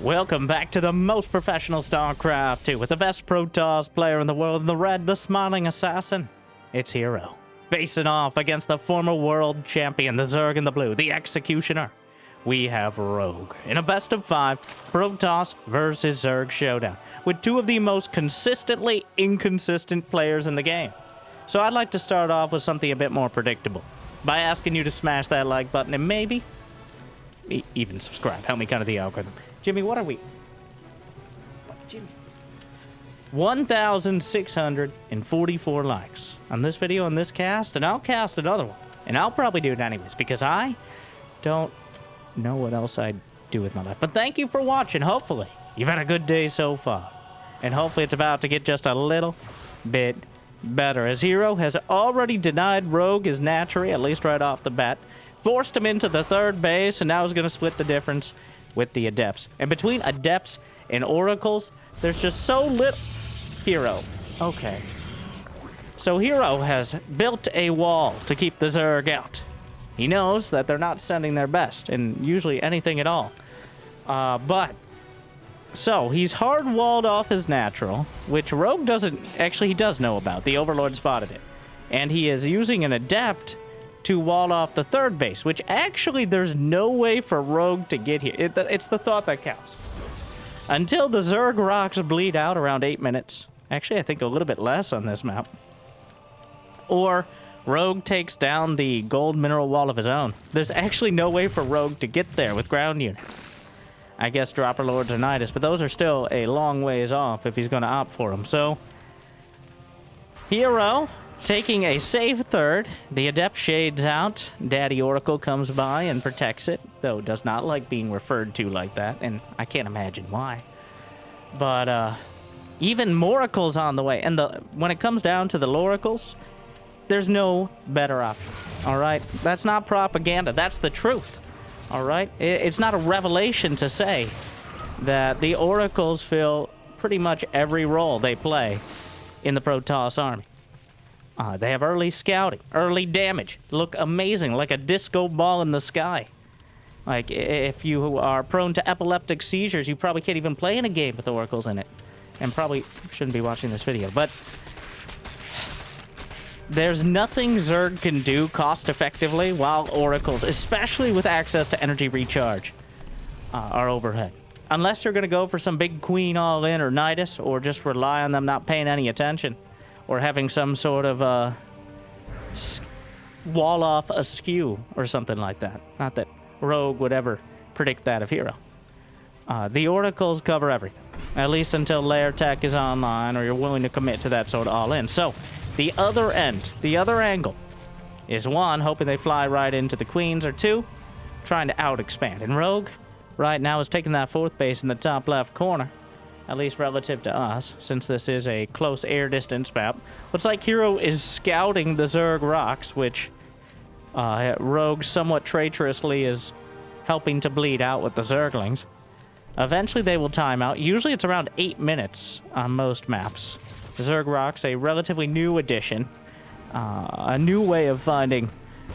Welcome back to the most professional StarCraft 2 with the best Protoss player in the world in the red, the smiling assassin. It's herO. Facing off against the former world champion, the Zerg in the blue, the executioner. We have herO in a best of 5 Protoss versus Zerg showdown with two of the most consistently inconsistent players in the game. So I'd like to start off with something a bit more predictable by asking you to smash that like button and maybe even subscribe. Help me kind of the algorithm. Jimmy, what are we? Jimmy. 1,644 likes on this video and this cast, and I'll cast another one. And I'll probably do it anyways, because I don't know what else I'd do with my life. But thank you for watching. Hopefully, you've had a good day so far. And hopefully it's about to get just a little bit better, as herO has already denied Rogue his naturally, at least right off the bat. Forced him into the third base, and now he's going to split the difference with the Adepts. And between Adepts and Oracles, there's just so little... herO. Okay. So herO has built a wall to keep the Zerg out. He knows that they're not sending their best, and usually anything at all. So, he's hard-walled off his natural, which Rogue doesn't... Actually, he does know about. The Overlord spotted it. And he is using an Adept to wall off the third base, which actually there's no way for Rogue to get here. It's the thought that counts. Until the Zerg rocks bleed out around 8 minutes. Actually, I think a little bit less on this map. Or Rogue takes down the gold mineral wall of his own. There's actually no way for Rogue to get there with ground units. I guess Dropper Lords or Nidus, but those are still a long ways off if he's going to opt for them. So, herO taking a safe third. The Adept shades out. Daddy Oracle comes by and protects it, though does not like being referred to like that, and I can't imagine why. But even Moracle's on the way, and when it comes down to the Loracles, there's no better option. All right, that's not propaganda. That's the truth. All right, it's not a revelation to say that the Oracles fill pretty much every role they play in the Protoss army. They have early scouting, early damage, look amazing, like a disco ball in the sky. Like, if you are prone to epileptic seizures, you probably can't even play in a game with Oracles in it. And probably shouldn't be watching this video, but there's nothing Zerg can do cost-effectively while Oracles, especially with access to energy recharge, are overhead. Unless you're going to go for some big queen all-in or Nidus, or just rely on them not paying any attention, or having some sort of wall-off askew or something like that. Not that Rogue would ever predict that of herO. The Oracles cover everything, at least until Lair Tech is online or you're willing to commit to that sort of all-in. So, the other end, the other angle, is 1, hoping they fly right into the queens, or 2, trying to out-expand. And Rogue, right now, is taking that 4th base in the top left corner, at least relative to us, since this is a close air distance map. Looks like herO is scouting the Zerg rocks, which Rogue somewhat traitorously is helping to bleed out with the Zerglings. Eventually they will time out. Usually it's around 8 minutes on most maps. The Zerg rocks, a relatively new addition. A new way of finding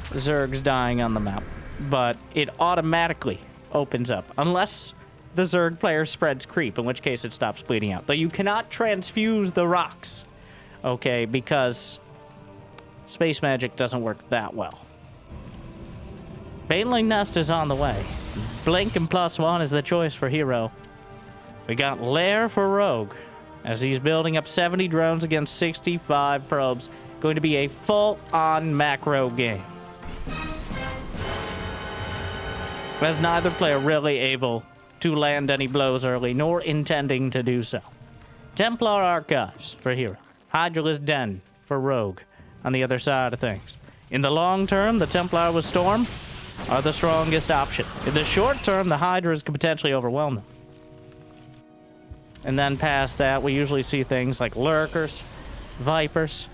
Zergs dying on the map. But it automatically opens up, unless the Zerg player spreads creep, in which case it stops bleeding out. But you cannot transfuse the rocks, okay, because space magic doesn't work that well. Baneling Nest is on the way. Blink and +1 is the choice for herO. We got Lair for Rogue, as he's building up 70 drones against 65 probes. Going to be a full-on macro game. As neither player really able to land any blows early, nor intending to do so. Templar Archives for herO. Hydralisk Den for Rogue on the other side of things. In the long term, the Templar with Storm are the strongest option. In the short term, the Hydras can potentially overwhelm them. And then past that, we usually see things like Lurkers, Vipers.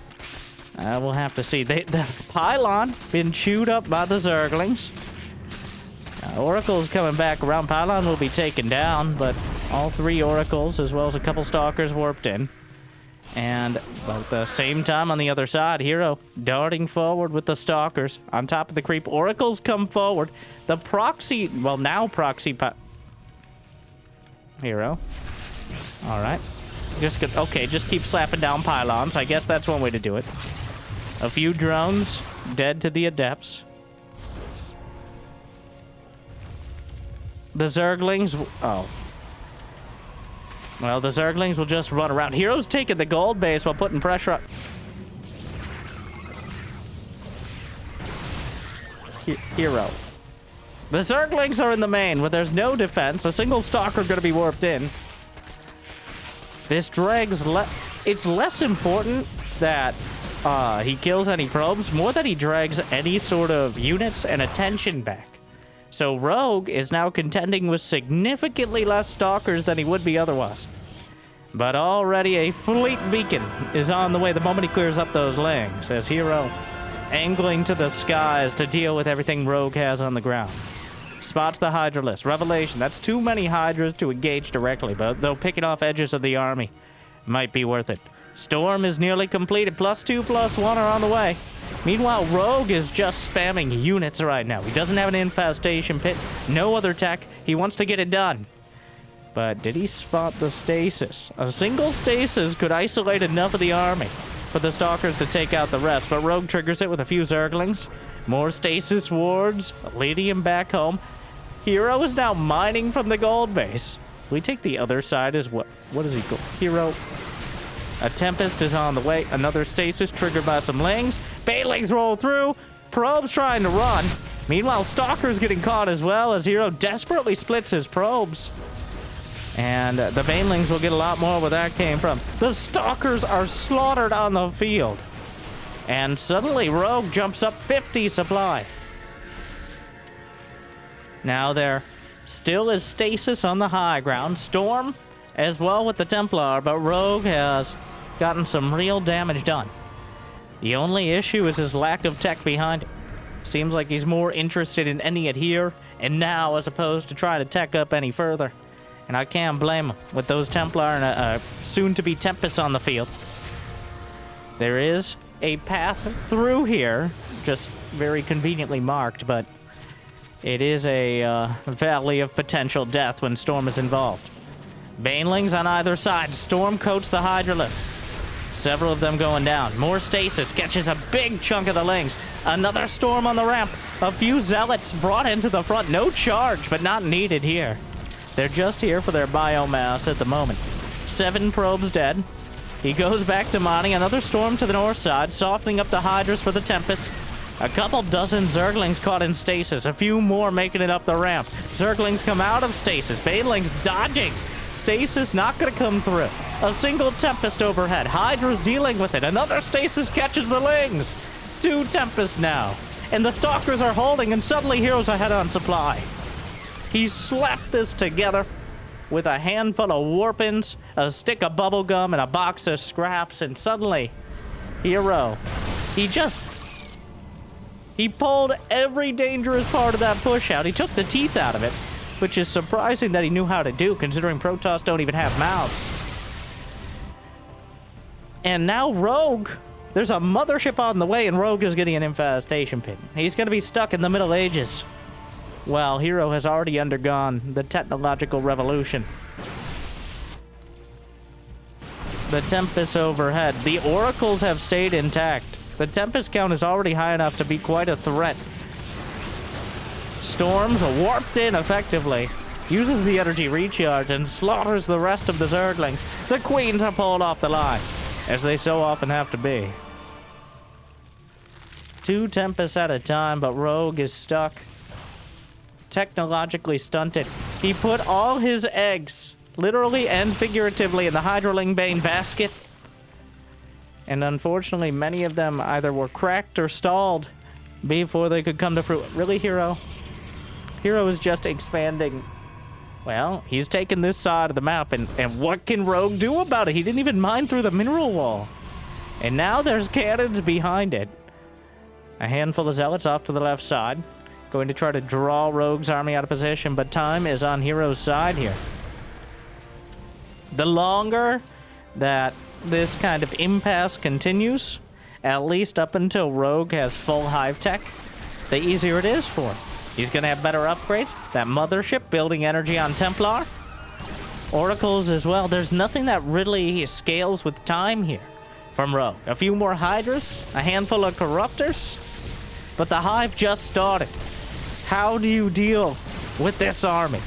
We'll have to see. The Pylon been chewed up by the Zerglings. Oracle's coming back around. Pylon will be taken down, but all 3 Oracles, as well as a couple Stalkers, warped in. And at the same time on the other side, herO darting forward with the Stalkers. On top of the creep, Oracles come forward. The proxy, well, now proxy herO. All right. Just keep slapping down pylons. I guess that's one way to do it. A few drones dead to the adepts. The Zerglings... Oh. Well, the Zerglings will just run around. herO's taking the gold base while putting pressure on... herO. The Zerglings are in the main, where there's no defense. A single stalker going to be warped in. This drag's... It's less important that he kills any probes, more that he drags any sort of units and attention back. So Rogue is now contending with significantly less stalkers than he would be otherwise. But already a fleet beacon is on the way the moment he clears up those lanes, as herO angling to the skies to deal with everything Rogue has on the ground. Spots the Hydra list. Revelation. That's too many Hydras to engage directly, but they'll pick it off edges of the army. Might be worth it. Storm is nearly completed. +2, +1 are on the way. Meanwhile, Rogue is just spamming units right now. He doesn't have an infestation pit. No other tech. He wants to get it done. But did he spot the stasis? A single stasis could isolate enough of the army for the stalkers to take out the rest, but Rogue triggers it with a few Zerglings. More stasis wards, leading him back home. herO is now mining from the gold base. We take the other side as well. What is he going? herO. A Tempest is on the way. Another stasis triggered by some Lings. Banelings roll through. Probes trying to run. Meanwhile, Stalker's getting caught as well as herO desperately splits his probes. And the Banelings will get a lot more where that came from. The Stalkers are slaughtered on the field. And suddenly, Rogue jumps up 50 supply. Now there still is stasis on the high ground. Storm as well with the Templar, but Rogue has gotten some real damage done. The only issue is his lack of tech behind it. Seems like he's more interested in ending it here and now as opposed to trying to tech up any further. And I can't blame him with those Templar and a soon-to-be Tempest on the field. There is a path through here, just very conveniently marked, but it is a valley of potential death when Storm is involved. Banelings on either side. Storm coats the Hydralisk. Several of them going down. More stasis catches a big chunk of the Lings. Another Storm on the ramp. A few Zealots brought into the front. No charge, but not needed here. They're just here for their biomass at the moment. 7 probes dead. He goes back to mining. Another Storm to the north side, softening up the Hydras for the Tempest. A couple dozen Zerglings caught in stasis. A few more making it up the ramp. Zerglings come out of stasis. Banelings dodging. Stasis not going to come through. A single Tempest overhead. Hydra's dealing with it. Another stasis catches the Lings. 2 Tempests now. And the Stalkers are holding, and suddenly herO's ahead on supply. He slapped this together with a handful of warpins, a stick of bubblegum, and a box of scraps, and suddenly, herO, he pulled every dangerous part of that push out. He took the teeth out of it, which is surprising that he knew how to do, considering Protoss don't even have mouths. And now Rogue, there's a mothership on the way, and Rogue is getting an infestation pit. He's going to be stuck in the Middle Ages. Well, herO has already undergone the technological revolution. The Tempest overhead. The Oracles have stayed intact. The Tempest count is already high enough to be quite a threat. Storms warped in effectively. Uses the energy recharge and slaughters the rest of the Zerglings. The Queens are pulled off the line, as they so often have to be. 2 Tempests at a time, but Rogue is stuck. Technologically stunted. He put all his eggs, literally and figuratively, in the Hydraling Bane basket. And unfortunately, many of them either were cracked or stalled before they could come to fruit. Really, herO? herO is just expanding. Well, he's taken this side of the map, and what can Rogue do about it? He didn't even mine through the mineral wall. And now there's cannons behind it. A handful of Zealots off to the left side. Going to try to draw Rogue's army out of position, but time is on herO's side here. The longer that this kind of impasse continues, at least up until Rogue has full hive tech, the easier it is for him. He's going to have better upgrades. That mothership building energy on Templar. Oracles as well. There's nothing that really scales with time here from Rogue. A few more Hydras, a handful of Corruptors, but the Hive just started. How do you deal with this army?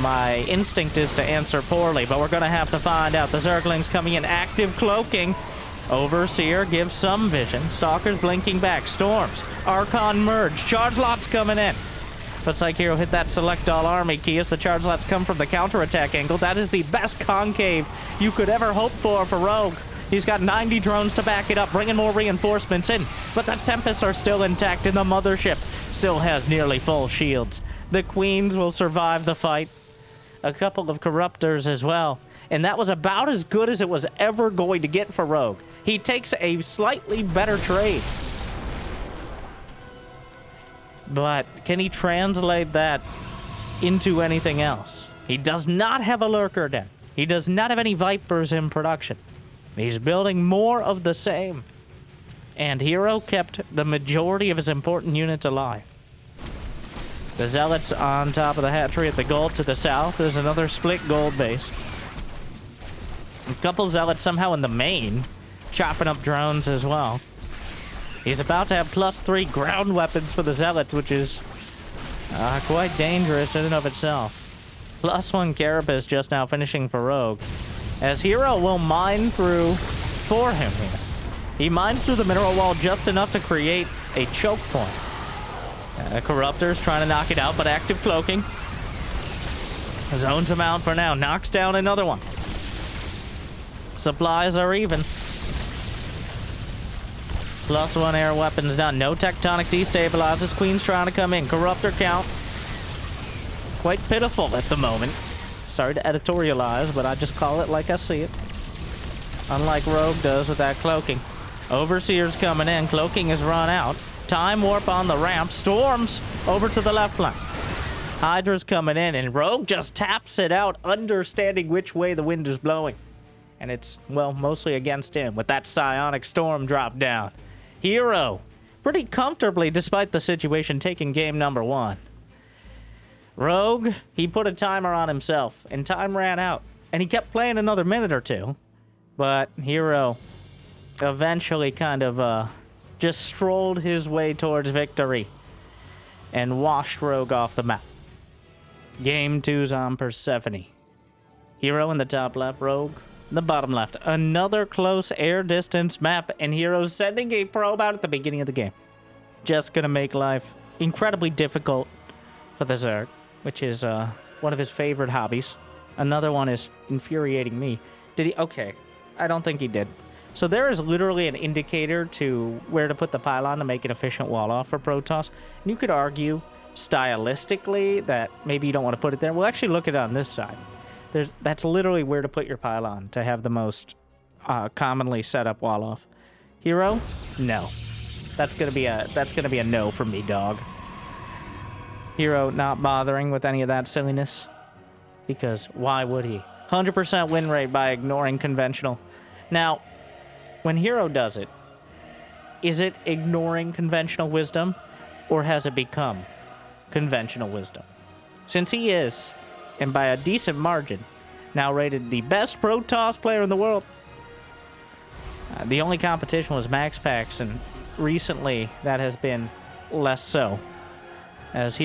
My instinct is to answer poorly, but we're going to have to find out. The Zerglings coming in, active cloaking. Overseer gives some vision. Stalkers blinking back. Storms. Archon merge. Charge lots coming in. Looks like herO hit that select all army key as the charge lots come from the counterattack angle. That is the best concave you could ever hope for Rogue. He's got 90 drones to back it up, bringing more reinforcements in. But the Tempests are still intact, and the Mothership still has nearly full shields. The Queens will survive the fight. A couple of Corruptors as well. And that was about as good as it was ever going to get for Rogue. He takes a slightly better trade. But can he translate that into anything else? He does not have a Lurker Den. He does not have any Vipers in production. He's building more of the same. And herO kept the majority of his important units alive. The Zealots on top of the hatchery at the gold to the south. There's another split gold base. A couple Zealots somehow in the main, chopping up drones as well. He's about to have +3 ground weapons for the Zealots, which is quite dangerous in and of itself. +1 Carapace just now finishing for Rogue. As herO will mine through for him here. He mines through the mineral wall just enough to create a choke point. Corruptor's trying to knock it out, but active cloaking. Zones him out for now. Knocks down another one. Supplies are even. +1 air weapons done. No tectonic destabilizes. Queen's trying to come in. Corruptor count. Quite pitiful at the moment. Sorry to editorialize, but I just call it like I see it. Unlike Rogue does with that cloaking. Overseer's coming in. Cloaking is run out. Time warp on the ramp. Storms over to the left flank. Hydra's coming in, and Rogue just taps it out, understanding which way the wind is blowing. And it's, well, mostly against him with that psionic storm drop down. herO, pretty comfortably, despite the situation, taking game number 1. Rogue, he put a timer on himself, and time ran out. And he kept playing another minute or two. But herO eventually kind of just strolled his way towards victory and washed Rogue off the map. Game 2's on Persephone. herO in the top left, Rogue in the bottom left. Another close air distance map, and herO's sending a probe out at the beginning of the game. Just gonna make life incredibly difficult for the Zerg, which is one of his favorite hobbies. Another one is infuriating me. Did he? Okay, I don't think he did. So there is literally an indicator to where to put the pylon to make an efficient wall off for Protoss. And you could argue stylistically that maybe you don't want to put it there. We'll actually look at it on this side. That's literally where to put your pylon to have the most commonly set up wall off. herO? No. That's gonna be a no from me, dog. herO not bothering with any of that silliness. Because why would he? 100% win rate by ignoring conventional. Now, when herO does it, is it ignoring conventional wisdom, or has it become conventional wisdom? Since he is, and by a decent margin, now rated the best Protoss player in the world. The only competition was MaxPax, and recently that has been less so. As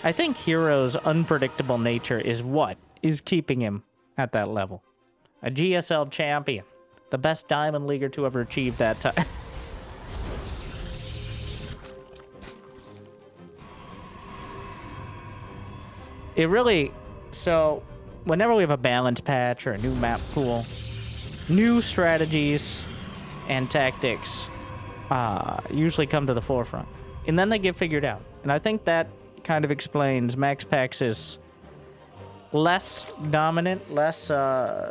I think herO's unpredictable nature is what is keeping him at that level. A GSL champion. The best Diamond Leaguer to ever achieve that time. It really... So, whenever we have a balance patch or a new map pool, new strategies and tactics usually come to the forefront. And then they get figured out. And I think that kind of explains MaxPax's less dominant, less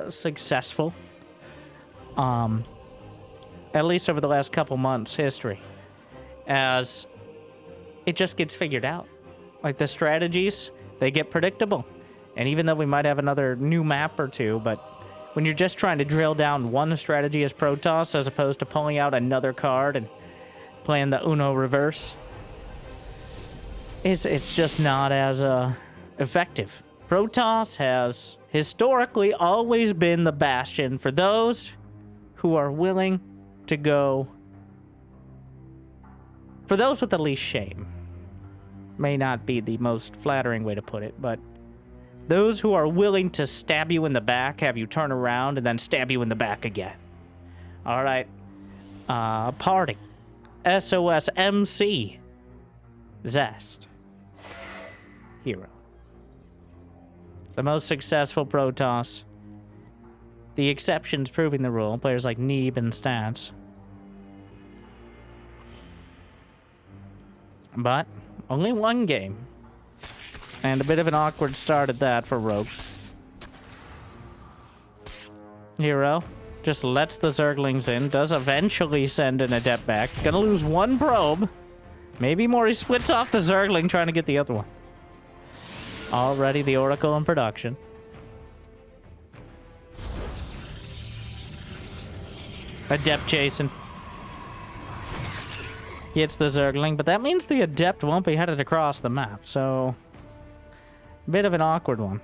successful, at least over the last couple months' history, as it just gets figured out. Like the strategies, they get predictable. And even though we might have another new map or two, but when you're just trying to drill down one strategy as Protoss as opposed to pulling out another card and playing the Uno reverse, it's just not as effective. Protoss has historically always been the bastion for those who are willing to go... For those with the least shame. May not be the most flattering way to put it, but those who are willing to stab you in the back, have you turn around, and then stab you in the back again. Alright. Party. SOS MC. Zest. herO. The most successful Protoss. The exceptions proving the rule. Players like Neeb and Stats. But only one game. And a bit of an awkward start at that for Rogue. herO just lets the Zerglings in. Does eventually send an Adept back. Gonna lose one probe. Maybe more. He splits off the Zergling trying to get the other one. Already the Oracle in production. Adept chasing. Gets the Zergling, but that means the Adept won't be headed across the map, so... Bit of an awkward one.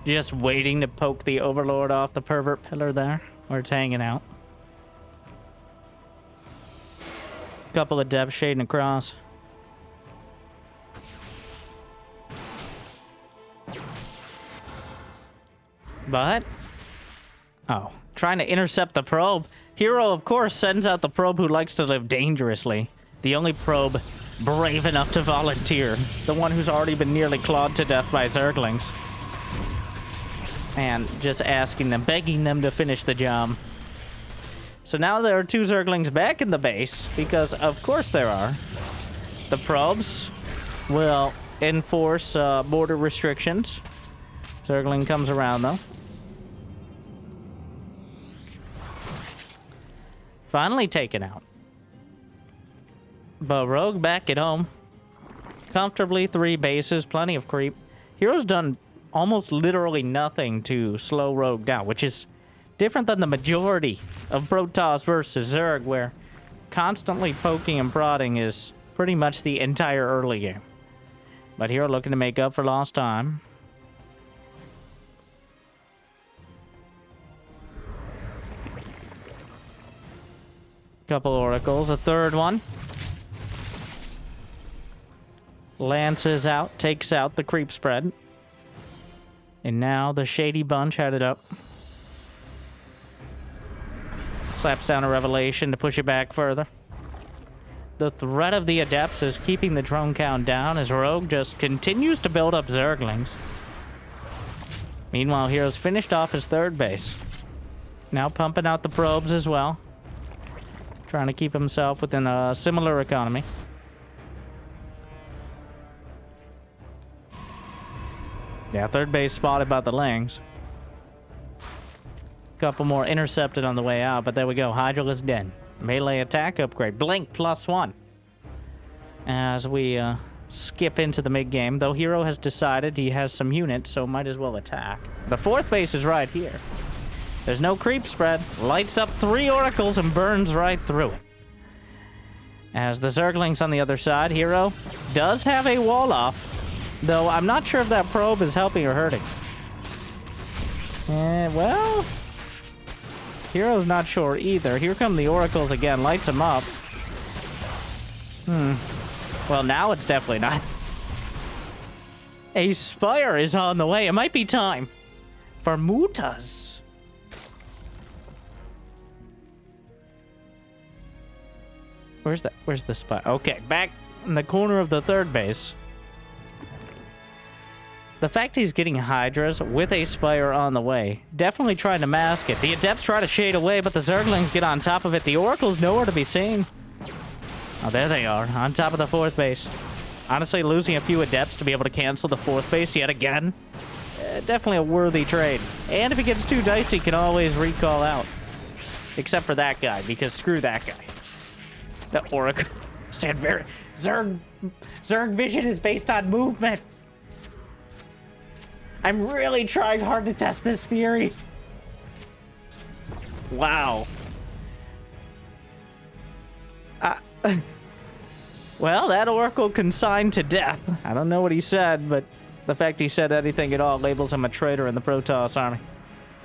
Just waiting to poke the Overlord off the pervert pillar there, where it's hanging out. Couple of Adepts shading across. But... Oh, trying to intercept the probe. herO, of course, sends out the probe who likes to live dangerously. The only probe brave enough to volunteer. The one who's already been nearly clawed to death by Zerglings. And just asking them, begging them to finish the job. So now there are two Zerglings back in the base, because of course there are. The probes will enforce border restrictions. Zergling comes around, though. Finally taken out. But Rogue back at home. Comfortably 3 bases, plenty of creep. herO's done almost literally nothing to slow Rogue down, which is different than the majority of Protoss versus Zerg, where constantly poking and prodding is pretty much the entire early game. But herO looking to make up for lost time. Couple oracles, a third one. Lances out, takes out the creep spread. And now the shady bunch headed up. Slaps down a revelation to push it back further. The threat of the Adepts is keeping the drone count down as Rogue just continues to build up Zerglings. Meanwhile, herO's finished off his third base. Now pumping out the probes as well. Trying to keep himself within a similar economy. Yeah, third base spotted by the Lings. Couple more intercepted on the way out, but there we go. Hydralisk Den. Melee attack upgrade. Blink +1. As we skip into the mid-game, though herO has decided he has some units, so might as well attack. The fourth base is right here. There's no creep spread. Lights up 3 oracles and burns right through it. As the Zerglings on the other side, herO does have a wall off, though I'm not sure if that probe is helping or hurting. Well, herO's not sure either. Here come the oracles again. Lights them up. Well, now it's definitely not. A Spire is on the way. It might be time for Mutas. Where's the Spire? Okay, back in the corner of the third base. The fact he's getting Hydras with a Spire on the way, definitely trying to mask it. The Adepts try to shade away, but the Zerglings get on top of it. The Oracle's nowhere to be seen. Oh, there they are, on top of the fourth base. Honestly, losing a few Adepts to be able to cancel the fourth base yet again, definitely a worthy trade. And if it gets too dicey, can always recall out. Except for that guy, because screw that guy. The Oracle. Stand very... Zerg vision is based on movement. I'm really trying hard to test this theory. Wow. Well, that Oracle consigned to death. I don't know what he said, but the fact he said anything at all labels him a traitor in the Protoss army.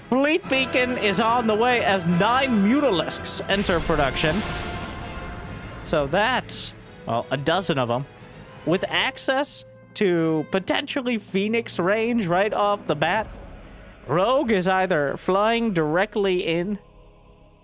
Fleet Beacon is on the way as 9 Mutalisks enter production. So that's, well, a dozen of them. With access to potentially Phoenix range right off the bat, Rogue is either flying directly in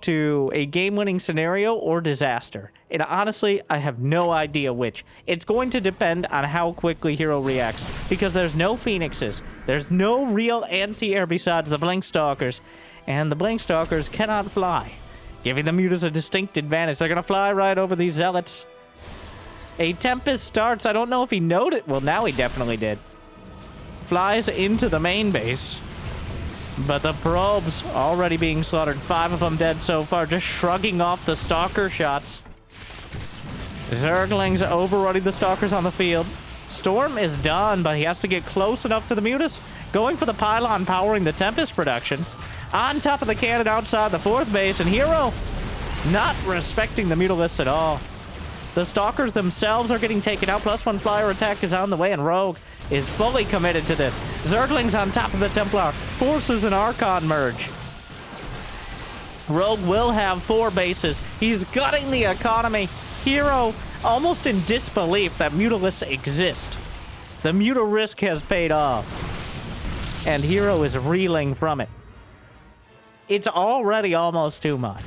to a game-winning scenario or disaster. And honestly, I have no idea which. It's going to depend on how quickly herO reacts, because there's no Phoenixes. There's no real anti-air besides the Blinkstalkers, and the Blinkstalkers cannot fly, giving the Mutas a distinct advantage. They're going to fly right over these Zealots. A Tempest starts. I don't know if he noted. Well, now he definitely did. Flies into the main base. But the probes already being slaughtered. 5 of them dead so far, just shrugging off the Stalker shots. Zerglings overrunning the Stalkers on the field. Storm is done, but he has to get close enough to the Mutas. Going for the pylon, powering the Tempest production. On top of the cannon outside the 4th base, and herO not respecting the Mutalisks at all. The Stalkers themselves are getting taken out, +1 flyer attack is on the way, and Rogue is fully committed to this. Zerglings on top of the Templar, forces an Archon merge. Rogue will have 4 bases. He's gutting the economy. herO almost in disbelief that Mutalisks exist. The Muta risk has paid off, and herO is reeling from it. It's already almost too much.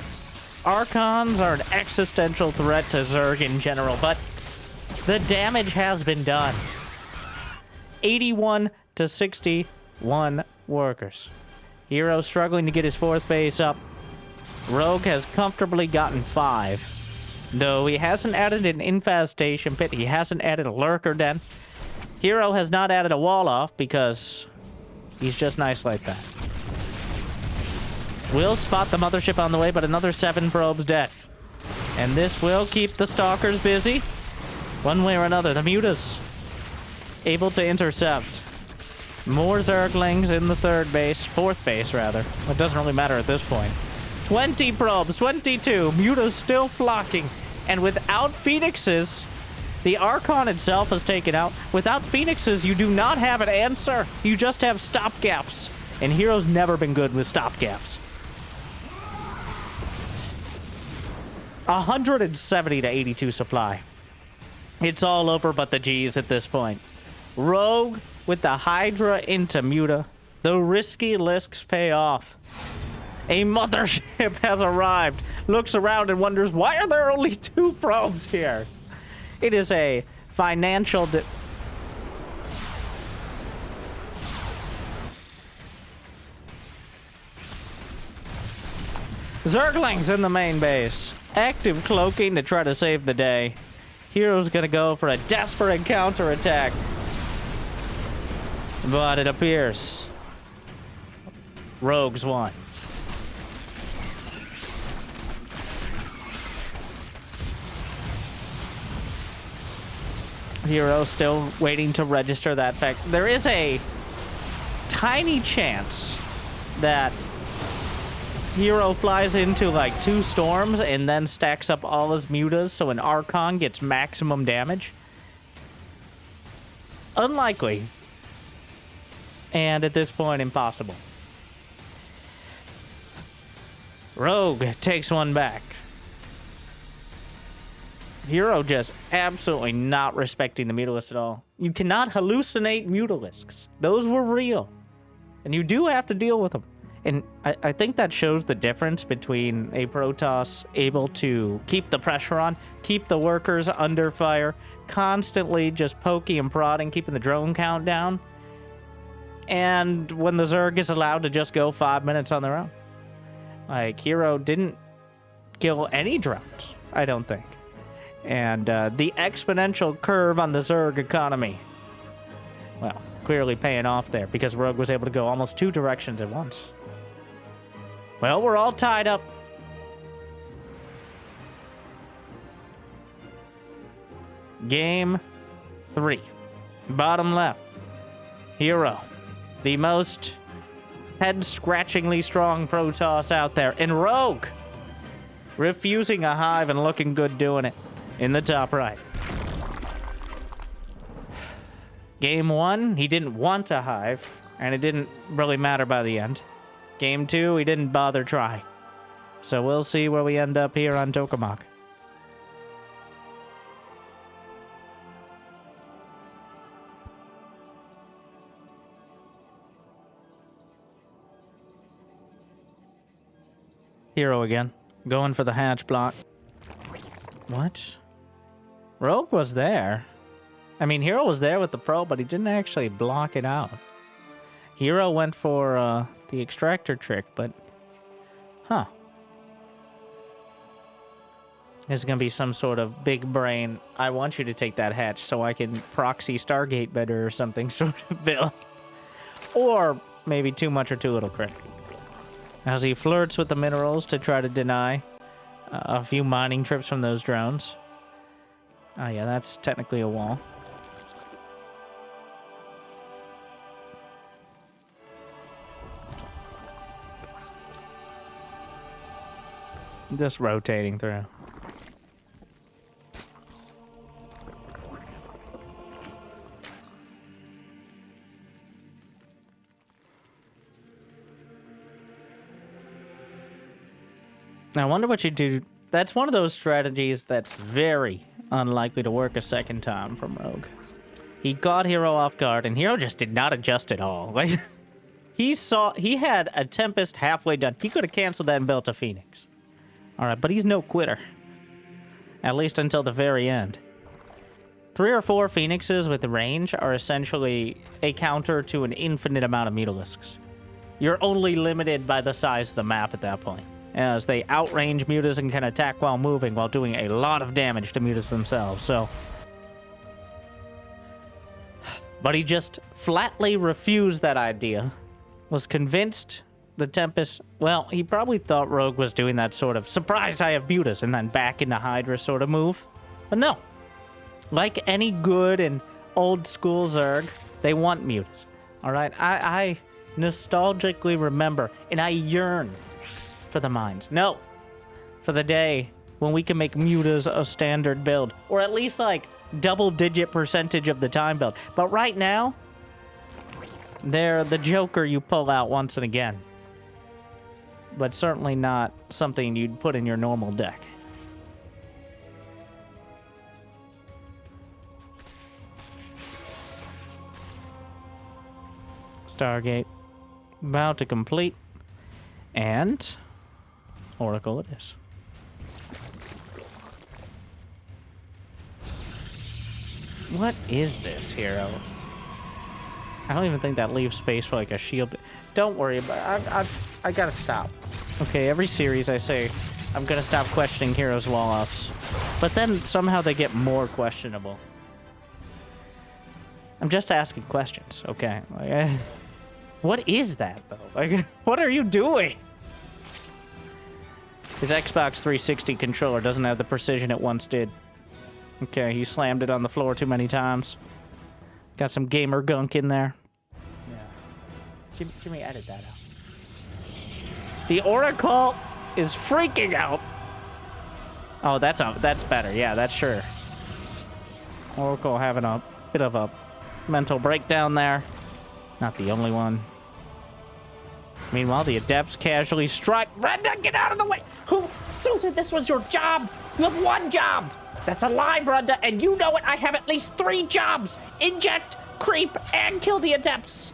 Archons are an existential threat to Zerg in general, but the damage has been done. 81 to 61 workers. herO struggling to get his 4th base up. Rogue has comfortably gotten 5. Though he hasn't added an infestation pit, he hasn't added a lurker den. herO has not added a wall off because he's just nice like that. Will spot the mothership on the way, but another 7 probes dead. And this will keep the Stalkers busy. One way or another, the Mutas able to intercept. More Zerglings in the 3rd base, 4th base rather. It doesn't really matter at this point. 20 probes, 22. Mutas still flocking. And without Phoenixes, the Archon itself is taken out. Without Phoenixes, you do not have an answer. You just have stopgaps. And herO's never been good with stopgaps. 170 to 82 supply. It's all over but the G's at this point. Rogue with the Hydra into Muta. The risky risks pay off. A mothership has arrived. Looks around and wonders, why are there only 2 probes here? It is a financial... Zerglings in the main base. Active cloaking to try to save the day. herO's gonna go for a desperate counterattack. But it appears Rogue's won. herO still waiting to register that fact. There is a tiny chance that herO flies into like 2 storms and then stacks up all his Mutas so an Archon gets maximum damage. Unlikely. And at this point, impossible. Rogue takes one back. herO just absolutely not respecting the Mutalisks at all. You cannot hallucinate Mutalisks. Those were real. And you do have to deal with them. And I think that shows the difference between a Protoss able to keep the pressure on, keep the workers under fire, constantly just poking and prodding, keeping the drone count down, and when the Zerg is allowed to just go 5 minutes on their own. Like, herO didn't kill any drones, I don't think. And the exponential curve on the Zerg economy, well, clearly paying off there because Rogue was able to go almost 2 directions at once. Well, we're all tied up. Game 3. Bottom left. herO. The most head-scratchingly strong Protoss out there. And Rogue refusing a hive and looking good doing it in the top right. Game 1, he didn't want a hive, and it didn't really matter by the end. Game 2, he didn't bother trying. So we'll see where we end up here on Tokamak. herO again. Going for the hatch block. What? Rogue was there. I mean, herO was there with the pro, but he didn't actually block it out. herO went for the extractor trick, but... Huh. There's gonna be some sort of big brain, I want you to take that hatch so I can proxy Stargate better or something sort of build. Or maybe too much or too little crit. As he flirts with the minerals to try to deny a few mining trips from those drones. Oh yeah, that's technically a wall. Just rotating through. I wonder what you do. That's one of those strategies that's very unlikely to work a second time from Rogue. He got herO off guard, and herO just did not adjust at all. Like, he had a Tempest halfway done. He could have canceled that and built a Phoenix. All right, but he's no quitter. At least until the very end. 3 or 4 Phoenixes with range are essentially a counter to an infinite amount of Mutalisks. You're only limited by the size of the map at that point, as they outrange Mutas and can attack while moving while doing a lot of damage to Mutas themselves, so... But he just flatly refused that idea. Was convinced the Tempest... Well, he probably thought Rogue was doing that sort of, surprise, I have Mutas, and then back into Hydra sort of move. But no. Like any good and old school Zerg, they want Mutas. Alright, I nostalgically remember, and I yearn for the mines. No. For the day when we can make Mutas a standard build. Or at least, like, double-digit percentage of the time build. But right now, they're the joker you pull out once and again. But certainly not something you'd put in your normal deck. Stargate about to complete. And Oracle it is. What is this, herO? I don't even think that leaves space for like a shield. Don't worry about it. I gotta stop. Okay, every series I say I'm gonna stop questioning herO's wall-offs. But then somehow they get more questionable. I'm just asking questions, okay? Like, what is that, though? Like, what are you doing? His Xbox 360 controller doesn't have the precision it once did. Okay, he slammed it on the floor too many times. Got some gamer gunk in there. Yeah. Jimmy, edit that out. The Oracle is freaking out. Oh, that's better. Yeah, that's sure. Oracle having a bit of a mental breakdown there. Not the only one. Meanwhile, the Adepts casually strike. Brenda, get out of the way! Who? Susan, this was your job! You have one job! That's a lie, Brenda, and you know it! I have at least 3 jobs! Inject, creep, and kill the Adepts!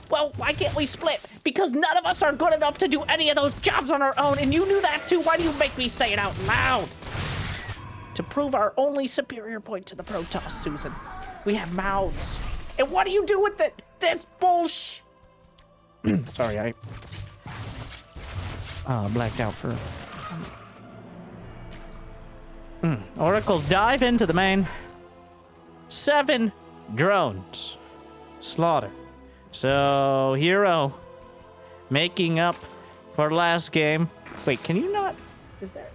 Well, why can't we split? Because none of us are good enough to do any of those jobs on our own, and you knew that too! Why do you make me say it out loud? To prove our only superior point to the Protoss, Susan. We have mouths. And what do you do with it? This bullshit! Sorry, I blacked out for... Oracles dive into the main. 7 drones. Slaughter. So, herO making up for last game. Wait, can you not... Is there...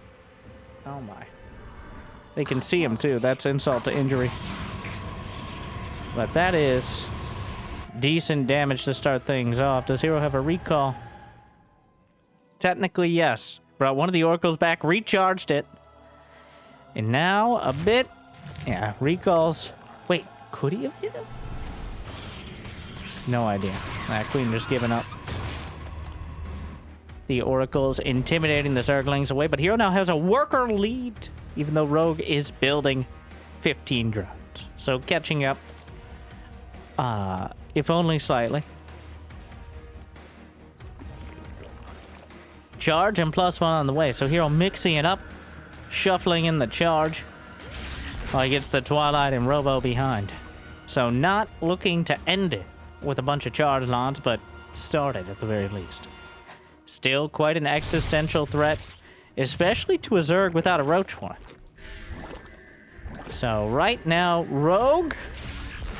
Oh my. They can see him too. That's insult to injury. But that is... decent damage to start things off. Does herO have a recall? Technically, yes. Brought one of the Oracles back, recharged it. And now, a bit... Yeah, recalls... Wait, could he have hit him? No idea. That queen just giving up. The Oracle's intimidating the Zerglings away, but herO now has a worker lead, even though Rogue is building 15 drones. So catching up, if only slightly. Charge and +1 on the way. So herO mixing it up, shuffling in the charge, while he gets the Twilight and Robo behind. So not looking to end it with a bunch of charge lots, but start it at the very least. Still quite an existential threat, especially to a Zerg without a Roach one. So right now, Rogue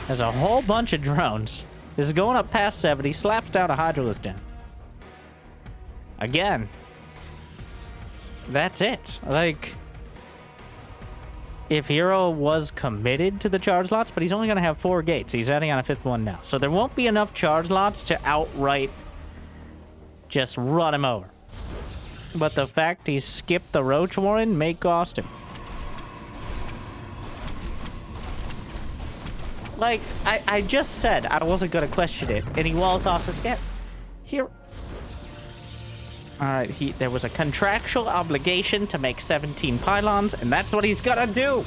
has a whole bunch of drones. This is going up past 70, slaps down a Hydralisk Den. Again, that's it. Like, if herO was committed to the charge lots, but he's only going to have 4 gates. He's adding on a 5th one now. So there won't be enough charge lots to outright just run him over. But the fact he skipped the Roach Warren may cost him. Like, I just said I wasn't going to question it, and he walls off the skip. Here. Alright, there was a contractual obligation to make 17 pylons, and that's what he's gonna do!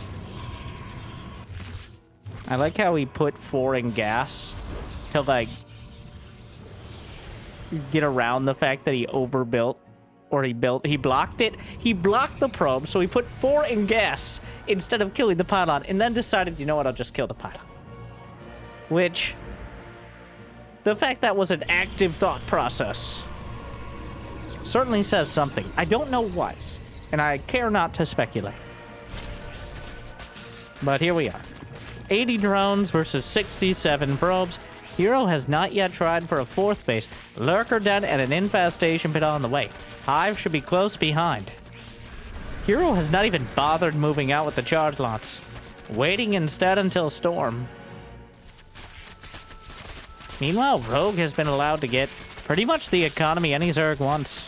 I like how he put 4 in gas to, like, get around the fact that he overbuilt, or he blocked it. He blocked the probe, so he put 4 in gas instead of killing the pylon, and then decided, you know what, I'll just kill the pylon. Which, the fact that was an active thought process certainly says something. I don't know what, and I care not to speculate. But here we are. 80 drones versus 67 probes. herO has not yet tried for a 4th base. Lurker Den and an infestation pit on the way. Hive should be close behind. herO has not even bothered moving out with the charge lots, waiting instead until Storm. Meanwhile, Rogue has been allowed to get pretty much the economy any Zerg wants.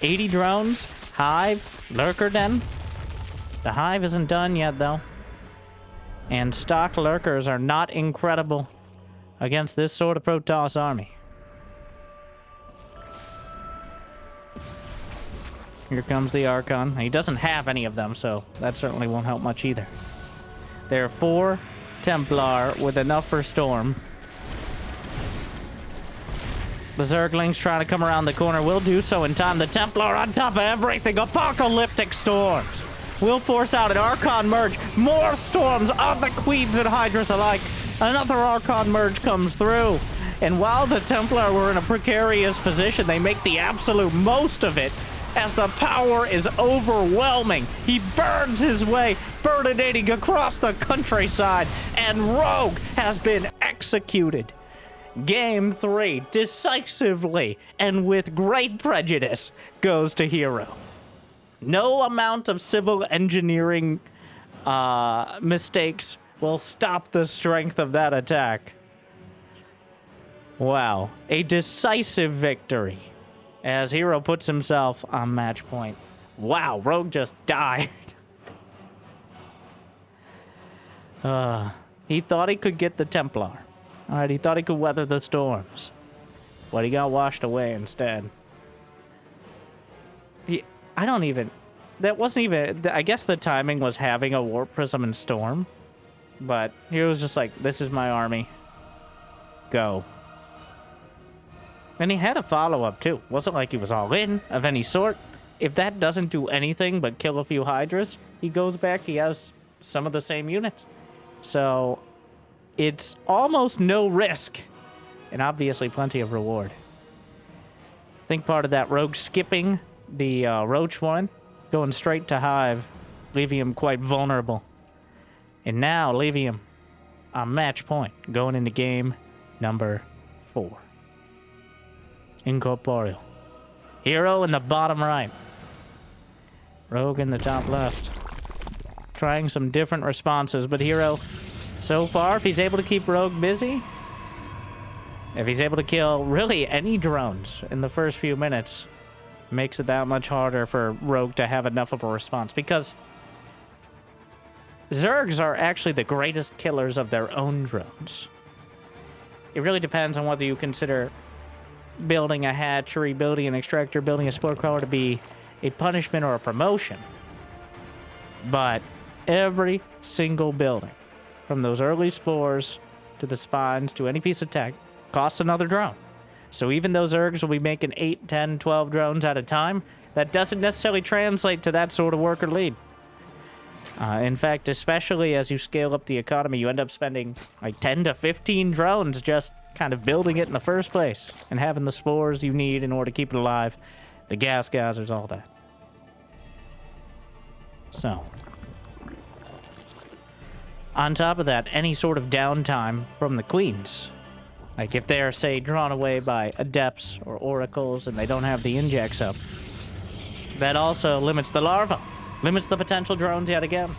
80 drones, Hive, Lurker Den. The Hive isn't done yet, though. And stock Lurkers are not incredible against this sort of Protoss army. Here comes the Archon. He doesn't have any of them, so that certainly won't help much either. There are 4 Templar with enough for Storm. The Zerglings trying to come around the corner will do so in time. The Templar on top of everything. Apocalyptic storms will force out an Archon merge. More storms on the Queens and Hydras alike. Another Archon merge comes through. And while the Templar were in a precarious position, they make the absolute most of it as the power is overwhelming. He burns his way, burninating across the countryside, and Rogue has been executed. Game 3, decisively and with great prejudice, goes to herO. No amount of civil engineering mistakes will stop the strength of that attack. Wow, a decisive victory as herO puts himself on match point. Wow, Rogue just died. He thought he could get the Templar. Alright, he thought he could weather the storms. But he got washed away instead. That wasn't even... I guess the timing was having a Warp Prism and Storm. But he was just like, this is my army. Go. And he had a follow-up too. Wasn't like he was all in of any sort. If that doesn't do anything but kill a few Hydras, he goes back, he has some of the same units. So... it's almost no risk, and obviously plenty of reward. I think part of that Rogue skipping the Roach one, going straight to Hive, leaving him quite vulnerable. And now leaving him on match point, going into game number 4. Incorporeal. herO in the bottom right. Rogue in the top left. Trying some different responses, but herO... so far, if he's able to keep Rogue busy, if he's able to kill really any drones in the first few minutes, makes it that much harder for Rogue to have enough of a response. Because Zergs are actually the greatest killers of their own drones. it really depends on whether you consider building a hatchery, building an extractor, building a spore crawler to be a punishment or a promotion. But every single building, from those early spores to the spines to any piece of tech, costs another drone. So even though Zergs will be making 8, 10, 12 drones at a time, that doesn't necessarily translate to that sort of worker lead. In fact, especially as you scale up the economy, you end up spending like 10 to 15 drones just kind of building it in the first place and having the spores you need in order to keep it alive, the gas geysers, all that. So, on top of that, any sort of downtime from the queens, like if they're, say, drawn away by adepts or oracles and they don't have the injects up, that also limits the larva, limits the potential drones yet again.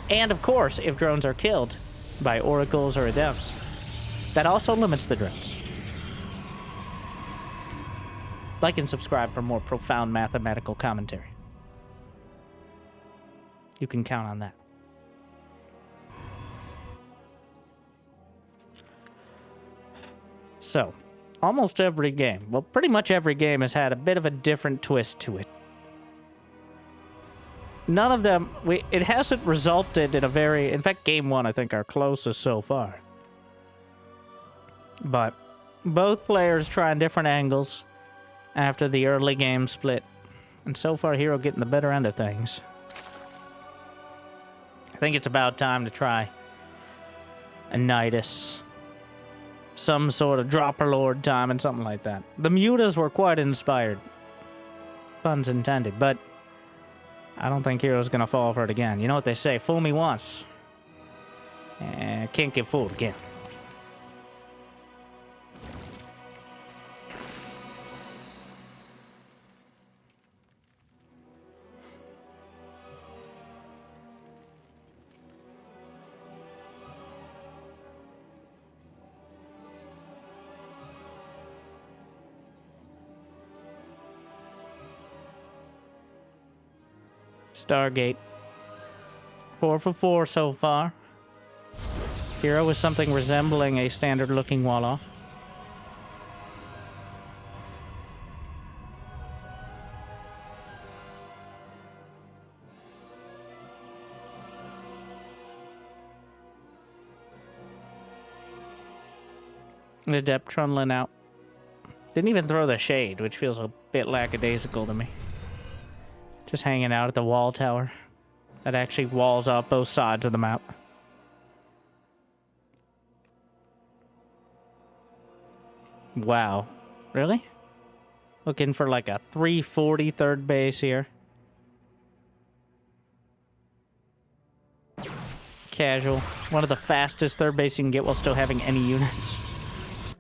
And of course, if drones are killed by oracles or adepts, that also limits the drones. Like and subscribe for more profound mathematical commentary. You can count on that. So, almost every game, well, pretty much every game has had a bit of a different twist to it. None of them, it hasn't resulted in a very, in fact, game one, I think, our closest so far. But both players trying different angles after the early game split. And so far, herO getting the better end of things. I think it's about time to try a Nidus. Some sort of Dropper Lord time and something like that. The mutas were quite inspired. Puns intended, but I don't think herO's gonna fall for it again. You know what they say, fool me once. Can't get fooled again. Stargate. 4 for 4 so far. herO with something resembling a standard-looking wall-off. The Adept trundling out. Didn't even throw the shade, which feels a bit lackadaisical to me. Just hanging out at the wall tower. That actually walls off both sides of the map. Wow. Really? Looking for like a 340 third base here. Casual. One of the fastest third base you can get while still having any units.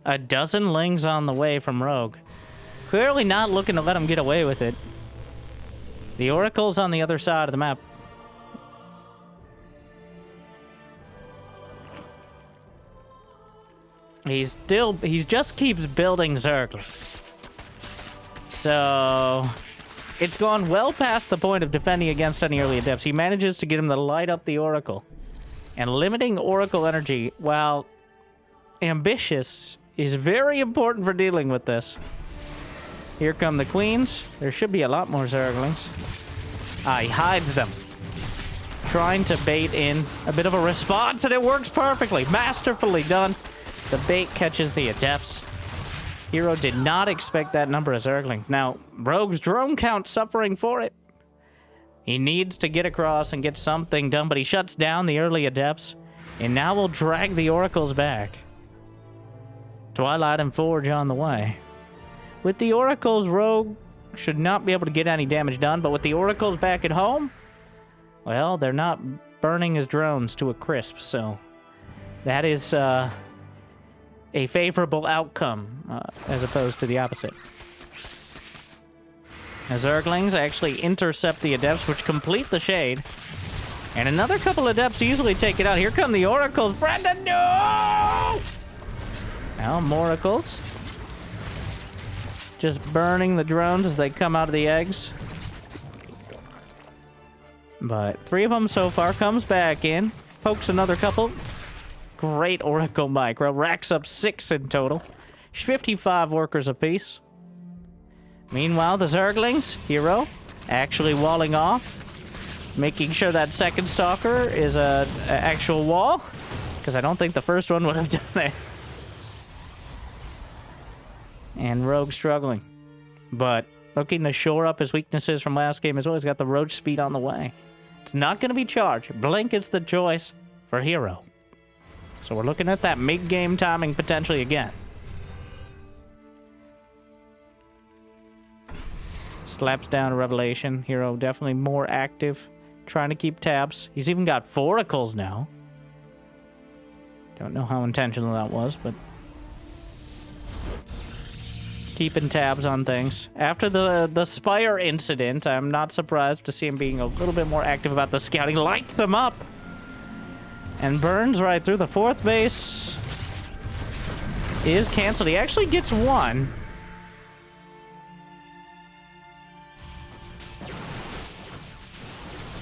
A dozen lings on the way from Rogue. Clearly not looking to let him get away with it. The Oracle's on the other side of the map. He just keeps building Zerglings. So, it's gone well past the point of defending against any early adepts. He manages to get him to light up the Oracle. And limiting Oracle energy, while ambitious, is very important for dealing with this. Here come the queens. There should be a lot more Zerglings. He hides them. Trying to bait in a bit of a response, and it works perfectly. Masterfully done. The bait catches the adepts. herO did not expect that number of Zerglings. Now, Rogue's drone count suffering for it. He needs to get across and get something done, but he shuts down the early adepts, and now will drag the oracles back. Twilight and Forge on the way. With the oracles, Rogue should not be able to get any damage done, but with the oracles back at home, well, they're not burning his drones to a crisp, so that is a favorable outcome as opposed to the opposite. The Zerglings actually intercept the adepts, which complete the shade, and another couple adepts easily take it out. Here come the oracles. Brendan, no! Now, Moracles. Just burning the drones as they come out of the eggs. But 3 of them so far. Comes back in. Pokes another couple. great Oracle micro. Racks up 6 in total. 55 workers apiece. Meanwhile, the Zerglings, herO, actually walling off. Making sure that second Stalker is an actual wall. Because I don't think the first one would have done it. And Rogue struggling. But looking to shore up his weaknesses from last game as well. He's got the roach speed on the way. It's not going to be charged. Blink is the choice for herO. So we're looking at that mid-game timing potentially again. Slaps down a Revelation. herO definitely more active. Trying to keep tabs. He's even got 4 oracles now. Don't know how intentional that was, but... keeping tabs on things. After the Spire incident, I'm not surprised to see him being a little bit more active about the scouting. Lights them up! And burns right through the 4th base. Is canceled. He actually gets 1.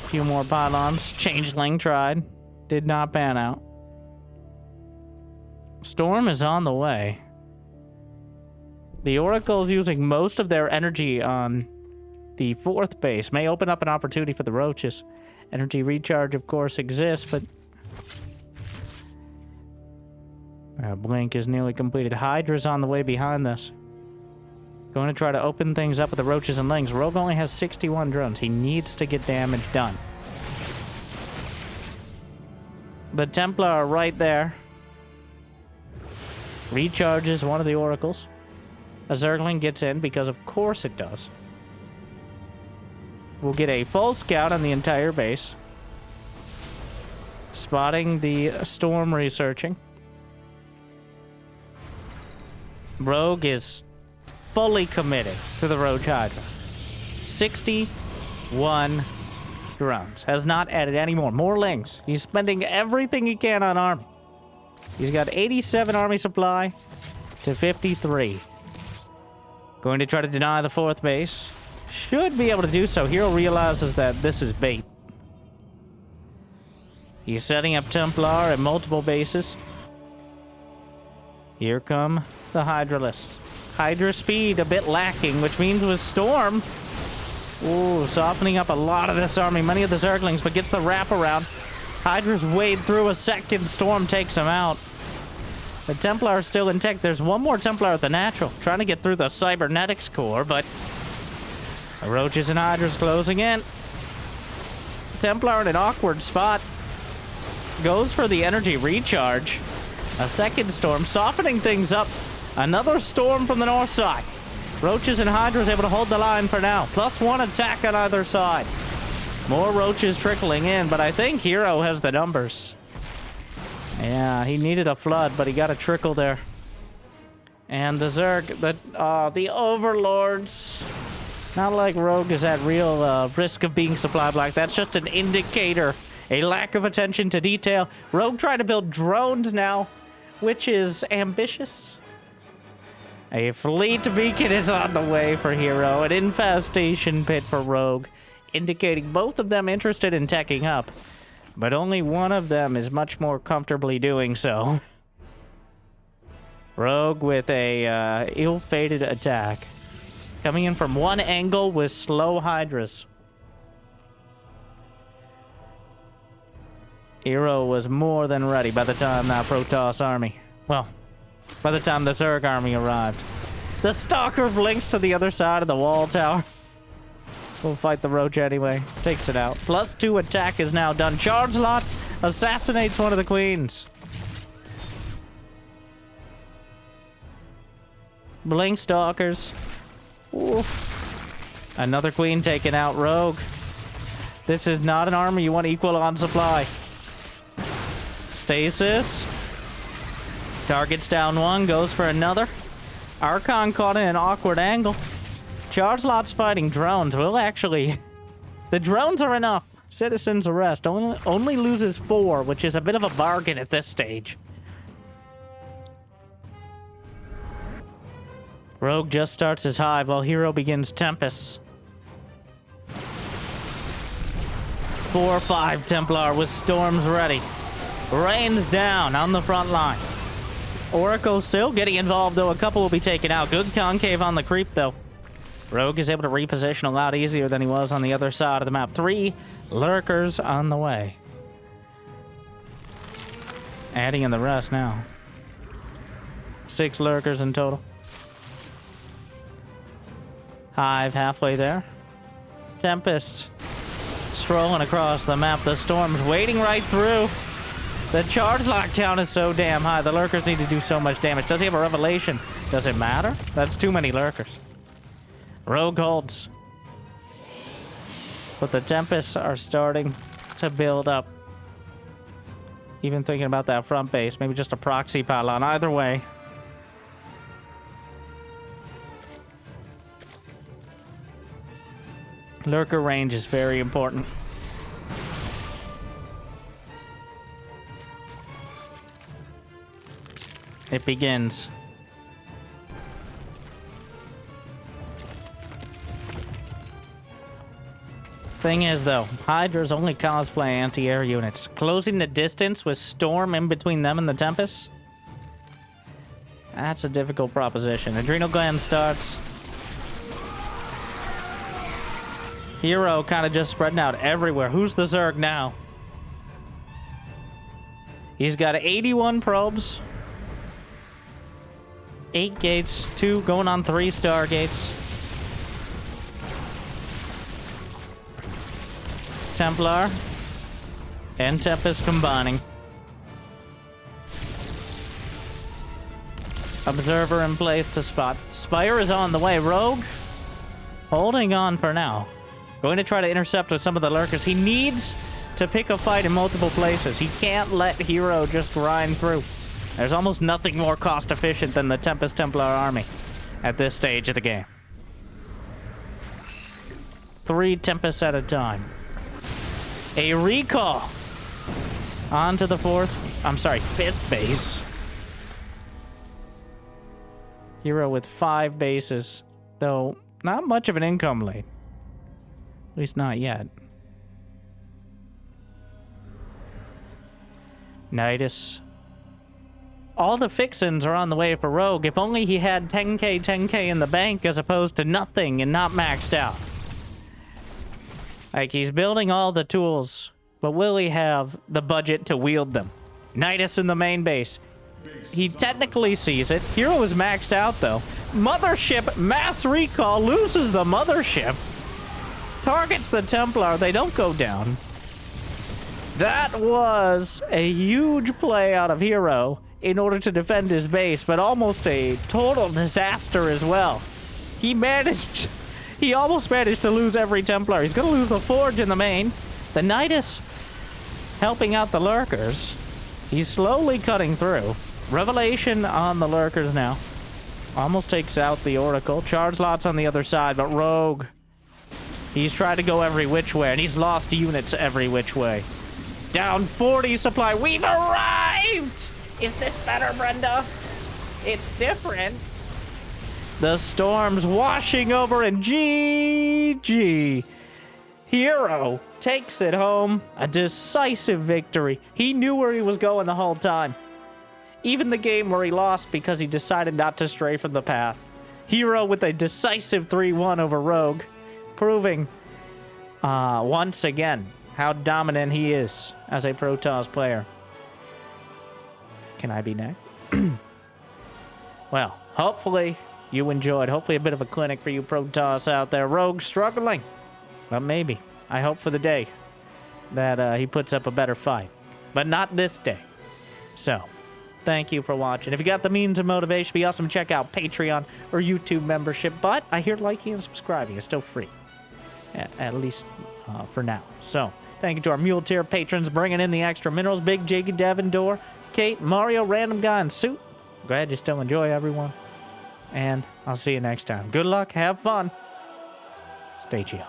A few more pylons. Changeling tried. Did not pan out. Storm is on the way. The Oracle's using most of their energy on the 4th base. May open up an opportunity for the roaches. Energy recharge, of course, exists, but... Blink is nearly completed. Hydra's on the way behind this. Going to try to open things up with the roaches and lings. Rogue only has 61 drones. He needs to get damage done. The Templar are right there. Recharges one of the Oracles. A Zergling gets in because of course it does. We'll get a full scout on the entire base. Spotting the storm researching. Rogue is fully committed to the Roach Hydra. 61 drones. Has not added any more. More lings. He's spending everything he can on army. He's got 87 army supply to 53. Going to try to deny the 4th base. Should be able to do so. herO realizes that this is bait. He's setting up Templar at multiple bases. Here come the Hydralists. Hydra speed a bit lacking, which means with Storm... ooh, softening up a lot of this army. Many of the Zerglings, but gets the wraparound. Hydra's wade through a second. Storm takes him out. The Templar are still intact. There's one more Templar at the natural. Trying to get through the cybernetics core, but... the roaches and Hydras closing in. Templar in an awkward spot. Goes for the energy recharge. A second storm, softening things up. Another storm from the north side. Roaches and Hydras able to hold the line for now. +1 attack on either side. More roaches trickling in, but I think herO has the numbers. Yeah, he needed a flood, but he got a trickle there. And the Zerg, the Overlords. Not like Rogue is at real risk of being supply blocked. That's just an indicator. A lack of attention to detail. Rogue trying to build drones now, which is ambitious. A fleet beacon is on the way for herO. An infestation pit for Rogue, indicating both of them interested in teching up. But only one of them is much more comfortably doing so. Rogue with a ill-fated attack. Coming in from one angle with slow Hydras. herO was more than ready by the time that Protoss army... well, by the time the Zerg army arrived. The Stalker blinks to the other side of the wall tower. We'll fight the Roach anyway. Takes it out. +2 attack is now done. Charge lots. Assassinates one of the queens. Blink Stalkers. Oof. Another queen taken out. Rogue. This is not an army you want equal on supply. Stasis. Targets down one. Goes for another. Archon caught in an awkward angle. Charge lots fighting drones will actually... the drones are enough. Citizen's arrest only loses 4, which is a bit of a bargain at this stage. Rogue just starts his hive while herO begins Tempest. 4 or 5 Templar with storms ready. rains down on the front line. Oracle still getting involved, though. A couple will be taken out. Good concave on the creep, though. Rogue is able to reposition a lot easier than he was on the other side of the map. 3 lurkers on the way. Adding in the rest now. 6 lurkers in total. Hive halfway there. Tempest strolling across the map. The storm's wading right through. The charge lock count is so damn high. The lurkers need to do so much damage. Does he have a revelation? Does it matter? That's too many lurkers. Rogue holds. But the Tempests are starting to build up. Even thinking about that front base. Maybe just a proxy pylon. Either way. Lurker range is very important. It begins. Thing is, though, Hydra's only cosplay anti-air units. Closing the distance with Storm in between them and the Tempest? That's a difficult proposition. Adrenal gland starts. herO kind of just spreading out everywhere. Who's the Zerg now? He's got 81 probes. 8 gates, 2 going on 3 star gates. Templar and Tempest combining. Observer in place to spot. Spire is on the way. Rogue holding on for now. Going to try to intercept with some of the lurkers. He needs to pick a fight in multiple places. He can't let herO just grind through. There's almost nothing more cost efficient than the Tempest Templar army at this stage of the game. 3 Tempests at a time. A recall onto the 5th base. herO with 5 bases, though not much of an income lead. At least not yet. Nidus. All the fixins are on the way for Rogue. If only he had 10k in the bank as opposed to nothing and not maxed out. Like, he's building all the tools, but will he have the budget to wield them? Nidus in the main base. He technically sees it. herO is maxed out, though. Mothership mass recall loses the mothership. Targets the Templar. They don't go down. That was a huge play out of herO in order to defend his base, but almost a total disaster as well. He almost managed to lose every Templar. He's going to lose the Forge in the main. The Nidus helping out the lurkers. He's slowly cutting through. Revelation on the lurkers now. Almost takes out the Oracle. Charge lots on the other side, but Rogue, he's tried to go every which way, and he's lost units every which way. Down 40 supply. We've arrived! Is this better, Brenda? It's different. The storm's washing over, and GG. herO takes it home. A decisive victory. He knew where he was going the whole time. Even the game where he lost because he decided not to stray from the path. herO with a decisive 3-1 over Rogue, proving once again how dominant he is as a Protoss player. Can I be next? Well, hopefully you enjoyed. Hopefully a bit of a clinic for you Protoss out there. Rogue struggling, but maybe. I hope for the day that he puts up a better fight. But not this day. So, thank you for watching. If you got the means and motivation, be awesome to check out Patreon or YouTube membership. But I hear liking and subscribing is still free. At least for now. So, thank you to our Mule Tier patrons bringing in the extra minerals. Big Jiggy, Devin, Door, Kate, Mario, Random Guy, and Suit. Glad you still enjoy, everyone. And I'll see you next time. Good luck. Have fun. Stay chill.